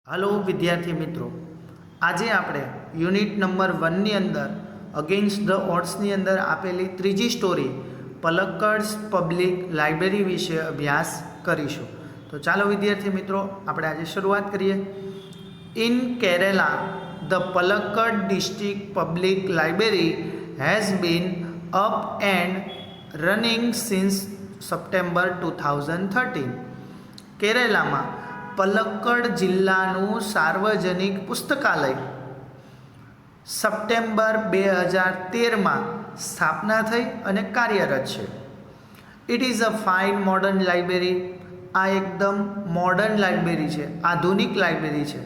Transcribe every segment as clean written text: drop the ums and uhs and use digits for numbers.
Hello विद्यार्थी मित्रों, आज આપણે યુનિટ નંબર 1 ની અંદર અગેન્સ્ટ ધ ઓડ્સ ની અંદર આપેલી ત્રીજી સ્ટોરી પલક્કડ્સ પબ્લિક લાઇબ્રેરી વિશે અભ્યાસ કરીશું। તો ચાલો વિદ્યાર્થી મિત્રો આપણે આજે શરૂઆત કરીએ। In Kerala the Palakkad district public library has been up and running since September 2013। કેરલામાં પલક્કડ જિલ્લાનું સાર્વજનિક પુસ્તકાલય સપ્ટેમ્બર 2013માં સ્થાપના થઈ અને કાર્યરત છે। It is a fine modern library. આ એકદમ મોડર્ન લાઇબ્રેરી છે, આધુનિક લાઇબ્રેરી છે।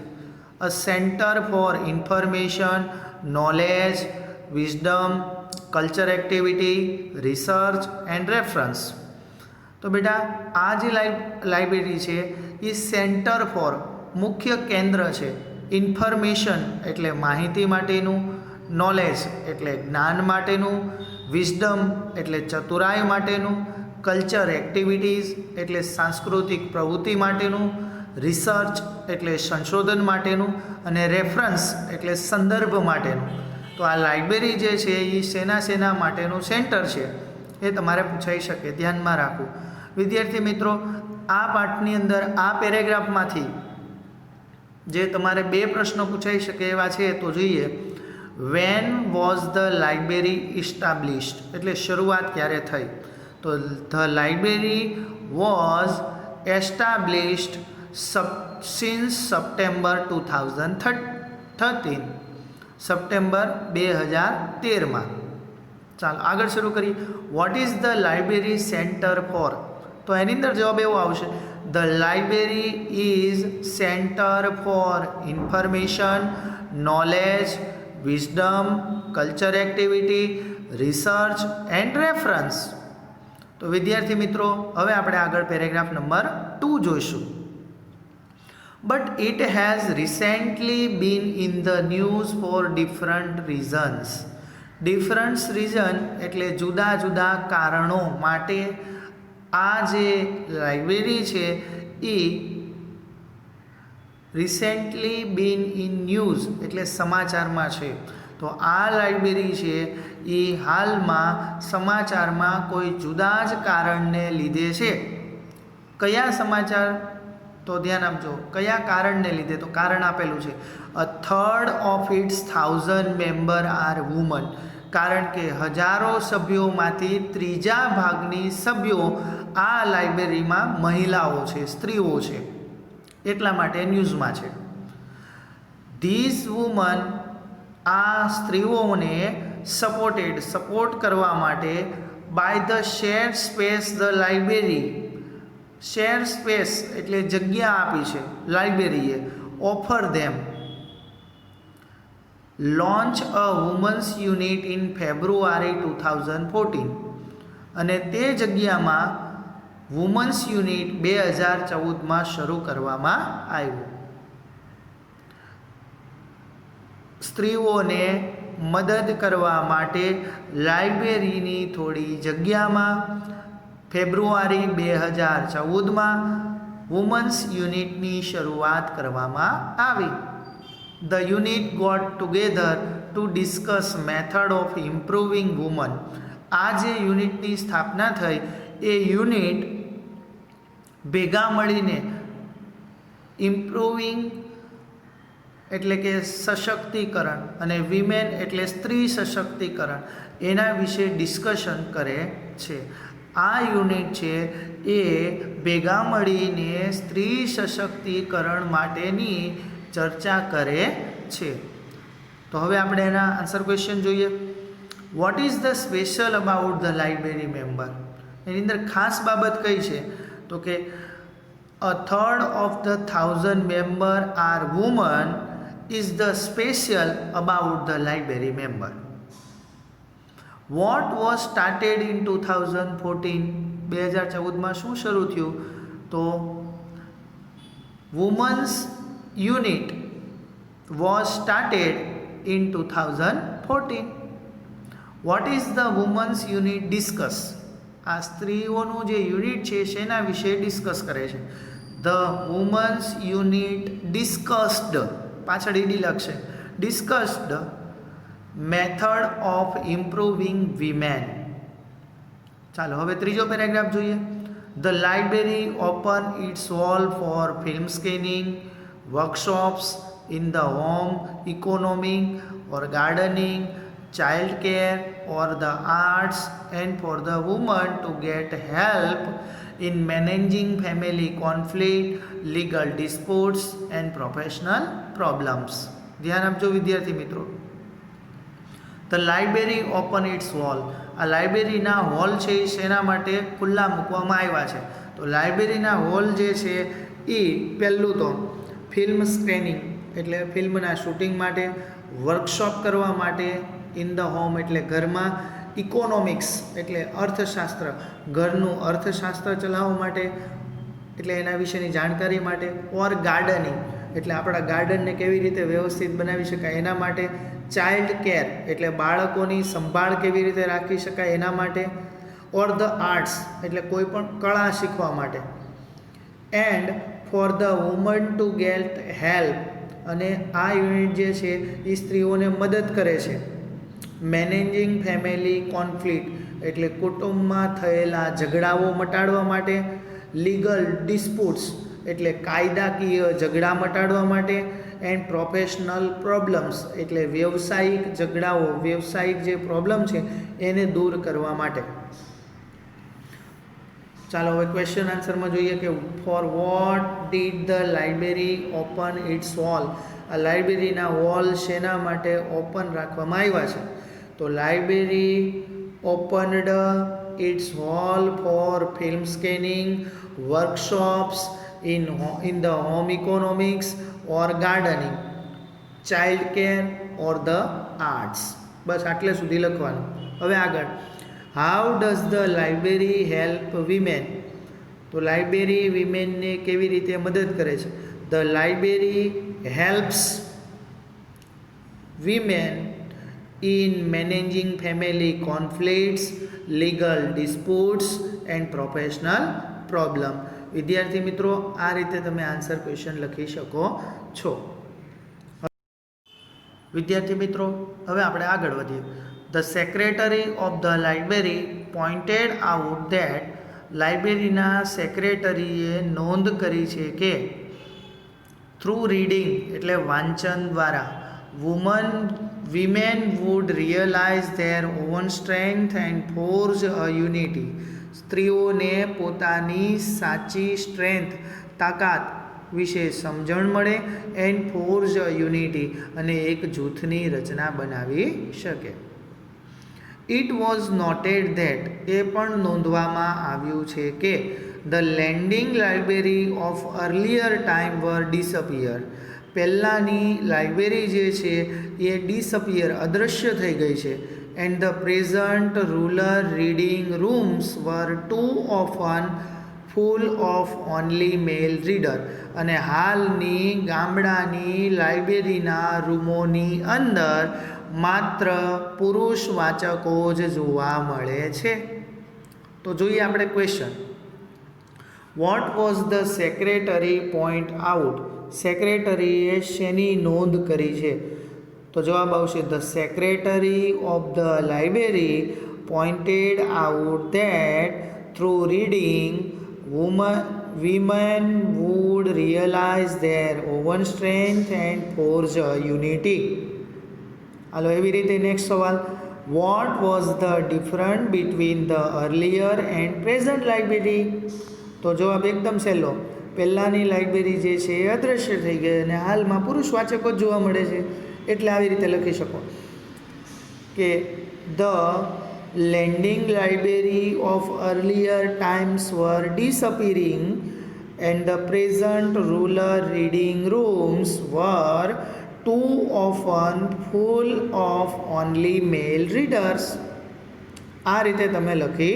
અ centre for information, knowledge, wisdom, culture activity, research and reference. તો બેટા આ જે લાઇબ્રેરી છે એ સેન્ટર ફોર મુખ્ય કેન્દ્ર છે, ઇન્ફોર્મેશન એટલે માહિતી માટેનું, નોલેજ એટલે જ્ઞાન માટેનું, વિઝડમ એટલે ચતુરાઈ માટેનું, કલ્ચર એક્ટિવિટીઝ એટલે સાંસ્કૃતિક પ્રવૃત્તિ માટેનું, રિસર્ચ એટલે સંશોધન માટેનું અને રેફરન્સ એટલે સંદર્ભ માટેનું। તો આ લાઇબ્રેરી જે છે એ શેના માટેનું સેન્ટર છે એ તમારે પૂછાઈ શકે, ધ્યાનમાં રાખવું। વિદ્યાર્થી મિત્રો, આ પાઠની અંદર આ પેરેગ્રાફમાંથી જે તમારે બે પ્રશ્નો પૂછાઈ શકે એવા છે તો જોઈએ। When was the library established એટલે શરૂઆત ક્યારે થઈ? તો the library was established since September 2013, September 2013માં। ચાલો આગળ શરૂ કરીએ। What is the library centre for? તો એની અંદર જવાબ એવો આવશે, the library is centre for information, knowledge, wisdom, culture activity, research and reference. તો વિદ્યાર્થી મિત્રો હવે આપણે આગળ પેરેગ્રાફ નંબર 2 જોઈશું। But it has recently been in the news for different reasons. Difference reason એટલે જુદા જુદા કારણો માટે આ જે લાઇબ્રેરી છે એ રિસેન્ટલી બીન ઇન ન્યૂઝ એટલે સમાચારમાં છે। તો આ લાઇબ્રેરી છે એ હાલમાં સમાચારમાં કોઈ જુદા જ કારણને લીધે છે। કયા સમાચાર? તો ધ્યાન આપજો, કયા કારણને લીધે? તો કારણ આપેલું છે, a third of its 1000 member are woman. કારણ કે હજારો સભ્યોમાંથી ત્રીજા ભાગની સભ્યો આ લાઇબ્રેરીમાં મહિલાઓ છે, સ્ત્રીઓ છે, એટલા માટે ન્યૂઝમાં છે। ધીઝ વુમન આ સ્ત્રીઓને સપોર્ટ કરવા માટે by the share space the library, share space એટલે જગ્યા આપી છે લાઇબ્રેરીએ, offer them launch a women's unit in February 2014 અને તે જગ્યામાં વુમન્સ યુનિટ 2014માં શરૂ કરવામાં આવ્યું। સ્ત્રીઓને મદદ કરવા માટે લાઇબ્રેરીની થોડી જગ્યામાં ફેબ્રુઆરી 2014માં વુમન્સ યુનિટની શરૂઆત કરવામાં આવી। The unit got together to discuss method of improving women। આ જે યુનિટની સ્થાપના થઈ એ યુનિટ ભેગા મળીને ઇમ્પ્રુવિંગ એટલે કે સશક્તિકરણ અને વિમેન એટલે સ્ત્રી સશક્તિકરણ એના વિશે ડિસ્કશન કરે છે। આ યુનિટ છે એ ભેગા મળીને સ્ત્રી સશક્તિકરણ માટેની ચર્ચા કરે છે। તો હવે આપણે એના આન્સર ક્વેશ્ચન જોઈએ। What is the special about the library member? એની અંદર ખાસ બાબત કઈ છે? તો કે a third of the 1000 member are women is the special about the library member. What was started in 2014? 2014માં શું શરૂ થયું? તો વુમન્સ unit was started in 2014. What is the women's unit discuss? આ સ્ત્રીઓનું જે યુનિટ છે શેના વિશે ડિસ્કસ કરે છે? ધ વુમન્સ યુનિટ ડિસ્કસ્ડ, પાછળ ઈડી લખશે, discussed method of improving women. ચાલો હવે ત્રીજો પેરેગ્રાફ જોઈએ. The library open its wall for film scanning, workshops in the home economic or gardening, child care or the arts, and for the woman to get help in managing family conflict, legal disputes and professional problems. ધ્યાન આપજો વિદ્યાર્થી મિત્રો. The library open its wall, આ લાઇબ્રેરીના hall છે એ શેના માટે ખુલ્લા મૂકવામાં આવ્યા છે? તો લાઇબ્રેરીના હોલ જે છે એ પહેલું તો ફિલ્મ સ્ક્રીનિંગ એટલે ફિલ્મના શૂટિંગ માટે, વર્કશોપ કરવા માટે, ઇન ધ હોમ એટલે ઘરમાં, ઇકોનોમિક્સ એટલે અર્થશાસ્ત્ર, ઘરનું અર્થશાસ્ત્ર ચલાવવા માટે એટલે એના વિશેની જાણકારી માટે, ઓર ગાર્ડનિંગ એટલે આપણા ગાર્ડનને કેવી રીતે વ્યવસ્થિત બનાવી શકાય એના માટે, ચાઇલ્ડ કેર એટલે બાળકોની સંભાળ કેવી રીતે રાખી શકાય એના માટે, ઓર ધ આર્ટ્સ એટલે કોઈ પણ કળા શીખવા માટે, and for the woman two gate help અને આ યુનિટ જે છે એ સ્ત્રીઓને મદદ કરે છે. મેનેજિંગ ફેમિલી કોન્ફ્લિક્ટ એટલે કુટુંબમાં થયેલા ઝઘડાઓ મટાડવા માટે, લીગલ ડિસ્પ્યુટ્સ એટલે કાયદાકીય ઝઘડા મટાડવા માટે, એન્ડ પ્રોફેશનલ પ્રોબ્લેમ્સ એટલે વ્યવસાયિક ઝઘડાઓ, વ્યવસાયિક જે પ્રોબ્લેમ છે એને દૂર કરવા માટે. ચાલો હવે ક્વેશ્ચન આન્સરમાં જોઈએ કે for what did the library open its wall, આ લાઇબ્રેરીના વોલ શેના માટે ઓપન રાખવામાં આવ્યા છે? તો library opened its wall for film scanning, workshops in the home economics or gardening, child care or the arts. બસ આટલે સુધી લખવાનું. હવે આગળ, how does the library help women, તો લાઇબ્રેરી વિમેનને કેવી રીતે મદદ કરે છે? The library helps women in managing family conflicts, legal disputes and professional problem. વિદ્યાર્થી મિત્રો આ રીતે તમે આન્સર ક્વેશ્ચન લખી શકો છો. વિદ્યાર્થી મિત્રો હવે આપણે આગળ વધીએ. The secretary of the library pointed out that લાઇબ્રેરીના સેક્રેટરીએ નોંધ કરી છે કે થ્રુ રીડિંગ એટલે વાંચન દ્વારા women would realize their own strength and forge a unity. સ્ત્રીઓને પોતાની સાચી સ્ટ્રેન્થ, તાકાત વિશે સમજણ મળે, એન્ડ ફોર્જ અ યુનિટી અને એક જૂથની રચના બનાવી શકે. ઇટ વોઝ નોટેડ ધેટ એ પણ નોંધવામાં આવ્યું છે કે the landing library of earlier time were disappear, પહેલાંની લાઇબ્રેરી જે છે એ ડિસઅપિયર અદૃશ્ય થઈ ગઈ છે. And the present rural reading rooms were too often full of only male reader, અને હાલની ગામડાની લાઇબ્રેરીના રૂમોની અંદર માત્ર પુરુષ વાચકો જ જોવા મળે છે. તો જોઈએ આપણે question. What was the secretary point out, સેક્રેટરીએ શેની નોંધ કરી છે? તો જવાબ આવશે the secretary of the library pointed out that through reading women would realize their own strength and forge a unity. હાલો એવી રીતે નેક્સ્ટ સવાલ, vote was the different between the earlier and present library? તો જવાબ એકદમ સહેલો, પહેલાંની library જે છે એ અદૃશ્ય થઈ ગઈ અને હાલમાં પુરુષ વાચકો જ જોવા મળે છે. એટલે આવી રીતે લખી શકો કે the lending library of earlier times were disappearing and the present rural reading rooms were too often full of only male readers. આ રીતે તમે લખી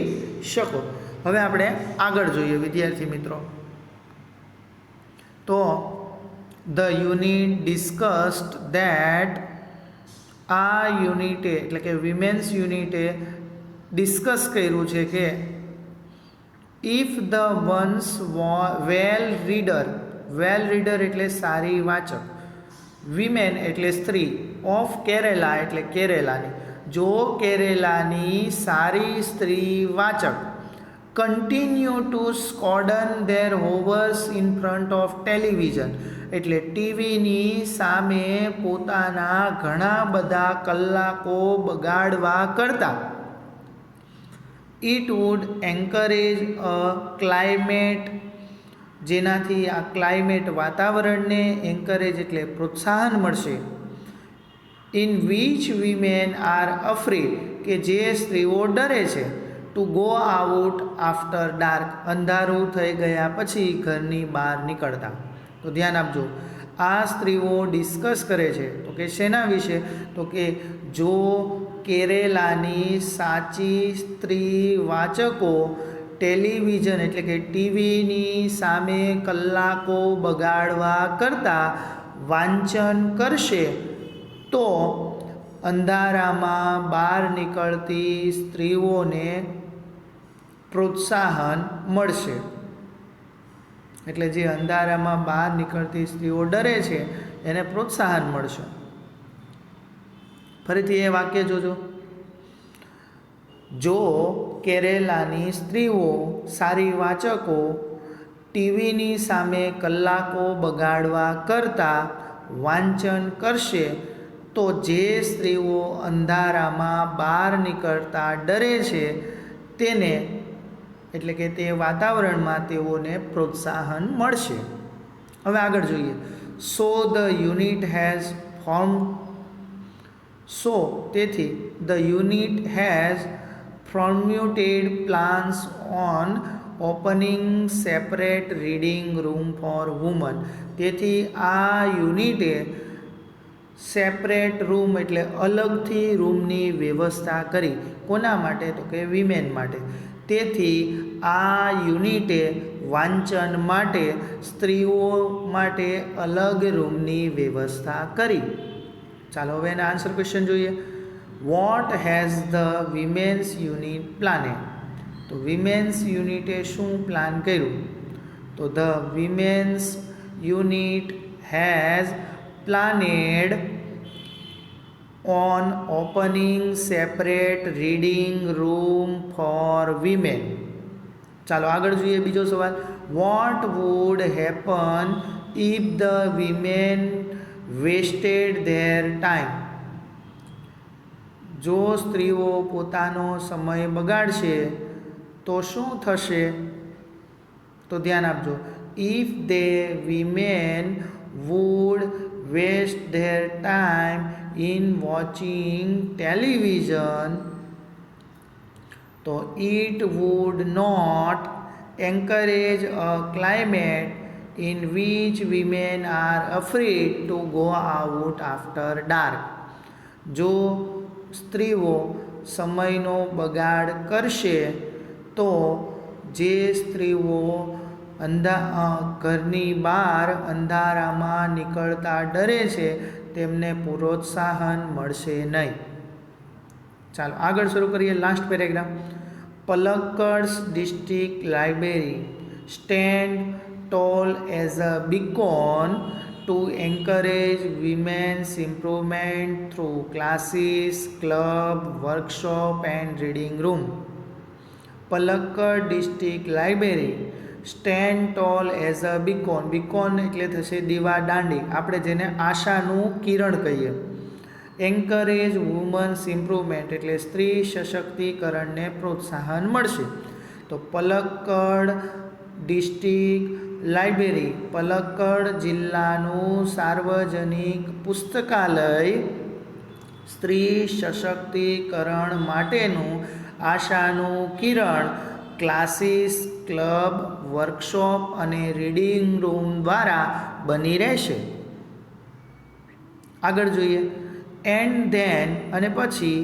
શકો. હવે આપણે આગળ જોઈએ વિદ્યાર્થી મિત્રો. તો ધ યુનિટ ડિસ્કસ્ડ ધેટ, આ યુનિટે એટલે કે વિમેન્સ યુનિટે ડિસ્કસ કર્યું છે કે if the once well reader એટલે સારી વાચક, વિમેન એટલે સ્ત્રી, ઓફ કેરેલા એટલે કેરેલાની, જો કેરેલાની સારી સ્ત્રી વાચક continue to squander their hours in front of television એટલે ટીવીની સામે પોતાના ઘણા બધા કલાકો બગાડવા કરતાં it would encourage a climate જેનાથી આ ક્લાઇમેટ વાતાવરણને એન્કરેજ એટલે પ્રોત્સાહન મળશે, in which women are afraid કે જે સ્ત્રીઓ ડરે છે, to go out after dark અંધારું થઈ ગયા પછી ઘરની બહાર નીકળતા. તો ધ્યાન આપજો, આ સ્ત્રીઓ ડિસ્કસ કરે છે તો કે શેના વિશે, તો કે જો કેરેલાની સાચી સ્ત્રી વાચકો ટેલિવિઝન એટલે કે ટીવીની સામે કલાકો બગાડવા કરતાં વાંચન કરશે તો અંધારામાં બહાર નીકળતી સ્ત્રીઓને પ્રોત્સાહન મળશે. એટલે જે અંધારામાં બહાર નીકળતી સ્ત્રીઓ ડરે છે એને પ્રોત્સાહન મળશે. ફરીથી એ વાક્ય જોજો, જો કેરેલાની સ્ત્રીઓ સારી વાચકો ટીવીની સામે કલાકો બગાડવા કરતાં વાંચન કરશે તો જે સ્ત્રીઓ અંધારામાં બહાર નીકળતા ડરે છે તેને એટલે કે તે વાતાવરણમાં તેઓને પ્રોત્સાહન મળશે. હવે આગળ જોઈએ. સો ધ યુનિટ હેઝ ફોર્મ તેથી the unit has formulated plans on opening separate reading room for women. તેથી આ યુનિટે સેપરેટ રૂમ એટલે અલગથી રૂમની વ્યવસ્થા કરી. કોના માટે, તો કે વિમેન માટે. તેથી આ યુનિટે વાંચન માટે સ્ત્રીઓ માટે અલગ રૂમની વ્યવસ્થા કરી. ચાલો હવે એના આન્સર ક્વેશ્ચન જોઈએ. What has the women's unit planned? તો વિમેન્સ યુનિટે શું પ્લાન કર્યું? તો the women's unit has planned on opening separate reading room for women. ચાલો આગળ જોઈએ બીજો સવાલ. What would happen if the women wasted their time? જો સ્ત્રીઓ પોતાનો સમય બગાડશે તો શું થશે? તો ધ્યાન આપજો. If they women would waste their time in watching television તો it would not encourage a climate in which women are afraid to go out after dark. જો સ્ત્રીઓ સમયનો બગાડ કરશે તો જે સ્ત્રીઓ ઘરની બહાર અંધારામાં નીકળતા ડરે છે તેમને પ્રોત્સાહન મળશે નહીં. ચાલો આગળ શરૂ કરીએ. Last paragraph. Palakkad's district library stand tall as a beacon to encourage women's improvement through classes, club, workshop and reading room. Palakkad District Library stand tall as a beacon. beacon એટલે થશે દીવા દાંડી, આપણે જેને આશાનું કિરણ કહીએ. એન્કરેજ વુમન્સ ઇમ્પ્રુવમેન્ટ એટલે સ્ત્રી સશક્તિકરણને પ્રોત્સાહન મળશે. તો પલક્કડ ડિસ્ટ્રિક્ટ લાઇબ્રેરી પલક્કડ જિલ્લાનું સાર્વજનિક પુસ્તકાલય સ્ત્રી સશક્તિકરણ માટેનું આશાનું કિરણ ક્લાસીસ, ક્લબ, વર્કશોપ અને રીડિંગ રૂમ દ્વારા બની રહેશે. આગળ જોઈએ. એન્ડ ધેન અને પછી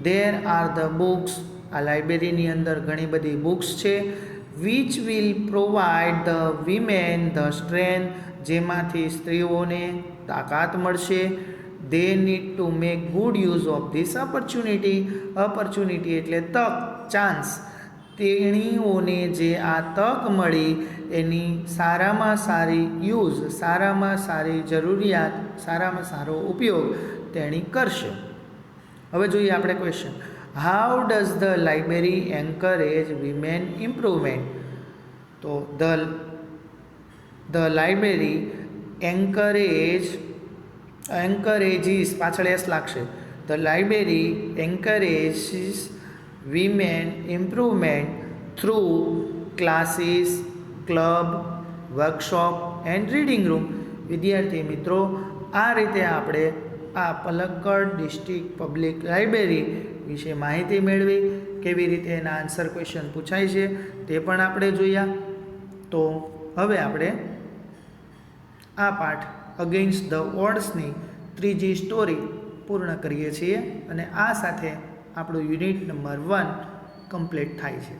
ધેર આર ધ બુક્સ. આ લાઇબ્રેરીની અંદર ઘણી બધી બુક્સ છે. which will provide the women the strength જેમાંથી સ્ત્રીઓને તાકાત મળશે. they need to make good use of this opportunity. opportunity એટલે તક, ચાન્સ. તેણીઓને જે આ તક મળી એની સારામાં સારી યુઝ, સારામાં સારી જરૂરિયાત, સારામાં સારો ઉપયોગ તેણી કરશે. હવે જોઈએ આપણે question. How does the library encourage women improvement? તો ધ લાઇબ્રેરી એન્કરેજીસ પાછળ એસ લાગશે. The library encourages women improvement through classes, club, workshop and reading room. વિદ્યાર્થી મિત્રો, આ રીતે આપણે આ પલક્કડ ડિસ્ટ્રિક્ટ પબ્લિક લાઇબ્રેરી વિશે માહિતી મેળવી. કેવી રીતે એના આન્સર ક્વેશ્ચન પૂછાય છે તે પણ આપણે જોયા. તો હવે આપણે આ પાઠ અગેન્સ્ટ ધ ઓડ્સની ત્રીજી સ્ટોરી પૂર્ણ કરીએ છીએ અને આ સાથે આપણું યુનિટ નંબર 1 કમ્પ્લીટ થાય છે.